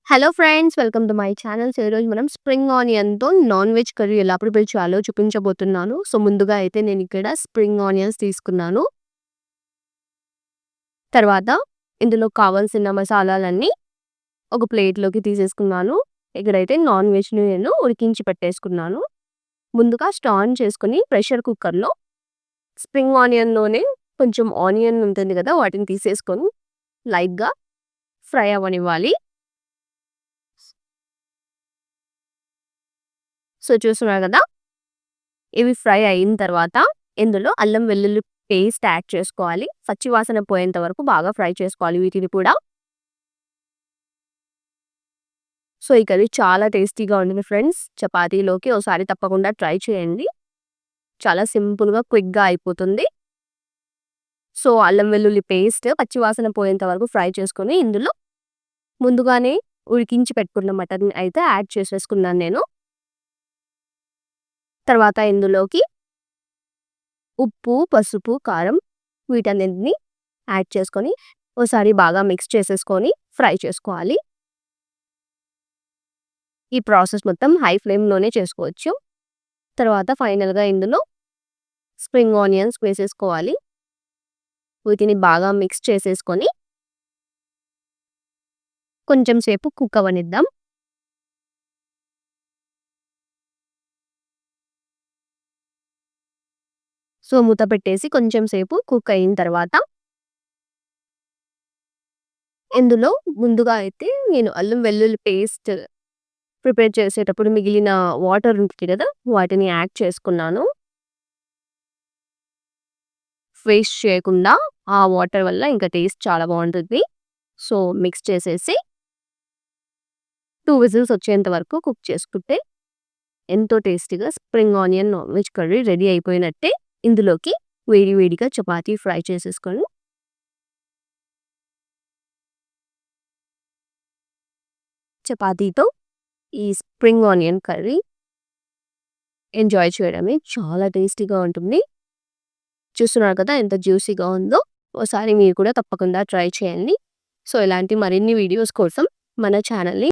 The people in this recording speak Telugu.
Hello friends, welcome to my channel. So ఈరోజు మనం స్ప్రింగ్ ఆనియన్‌తో నాన్ వెజ్ కర్రీ ఎలా ప్రిపేర్ చేయాలో చూపించబోతున్నాను. సో ముందుగా అయితే నేను ఇక్కడ స్ప్రింగ్ ఆనియన్స్ తీసుకున్నాను. తర్వాత ఇందులో కావాల్సిన మసాలాలన్నీ ఒక ప్లేట్‌లోకి తీసేసుకున్నాను. ఇక్కడైతే నాన్ వెజ్‌ని నేను ఉడికించి పెట్టేసుకున్నాను. ముందుగా స్టవ్ ఆన్ చేసుకొని ప్రెషర్ కుక్కర్‌లో స్ప్రింగ్ ఆనియన్‌లోనే కొంచెం ఆనియన్ ఉంటుంది కదా! వాటిని తీసేసుకొని లైట్‌గా ఫ్రై అవ్వనివ్వాలి. సో చూస్తున్నారు కదా! ఇవి ఫ్రై అయిన తర్వాత ఇందులో అల్లం వెల్లుల్లి పేస్ట్ యాడ్ చేసుకోవాలి. పచ్చి వాసన పోయేంత వరకు బాగా ఫ్రై చేసుకోవాలి వీటిని కూడా. సో ఈ కర్రీ చాలా టేస్టీగా ఉంటుంది ఫ్రెండ్స్. చపాతీలోకి ఒకసారి తప్పకుండా ట్రై చేయండి. చాలా సింపుల్‌గా, క్విక్‌గా అయిపోతుంది. సో అల్లం వెల్లుల్లి పేస్ట్ పచ్చి వాసన పోయేంత వరకు ఫ్రై చేసుకొని ఇందులో ముందుగానే ఉడికించి పెట్టుకున్న మటన్ అయితే యాడ్ చేసేసుకున్నాను నేను. తర్వాత ఇందులోకి ఉప్పు, పసుపు, కారం వీటన్నిటిని యాడ్ చేసుకొని ఓసారి బాగా మిక్స్ చేసేసుకొని ఫ్రై చేసుకోవాలి. ఈ ప్రాసెస్ మొత్తం హై ఫ్లేమ్‌లోనే చేసుకోవచ్చు. తర్వాత ఫైనల్‌గా ఇందులో స్ప్రింగ్ ఆనియన్స్ వేసేసుకోవాలి. వీటిని బాగా మిక్స్ చేసేసుకొని కొంచెం సేపు కుక్ అవ్వనిద్దాం. సో మూత పెట్టేసి కొంచెం సేపు కుక్ అయిన తర్వాత ఇందులో ముందుగా అయితే నేను అల్లం వెల్లుల్లి పేస్ట్ ప్రిపేర్ చేసేటప్పుడు మిగిలిన వాటర్ ఉంటుంది కదా! వాటిని యాడ్ చేసుకున్నాను. వేస్ట్ చేయకుండా ఆ వాటర్ వల్ల ఇంకా టేస్ట్ చాలా బావుంటుంది. సో మిక్స్ చేసేసి 2 విజిల్స్ వచ్చేంత వరకు కుక్ చేసుకుంటే ఎంతో టేస్టీగా spring onion non veg curry ready అయిపోయినట్టే. ఇందులోకి వేడి వేడిగా చపాతీ ఫ్రై చేసేసుకొని చపాతీతో ఈ స్ప్రింగ్ ఆనియన్ కర్రీ ఎంజాయ్ చేయడమే చాలా టేస్టీగా ఉంటుంది. చూస్తున్నారు కదా ఎంత జ్యూసీగా ఉందో. ఓసారి మీరు కూడా తప్పకుండా ట్రై చేయండి. సో ఇలాంటి మరిన్ని వీడియోస్ కోసం మన ఛానల్‌ని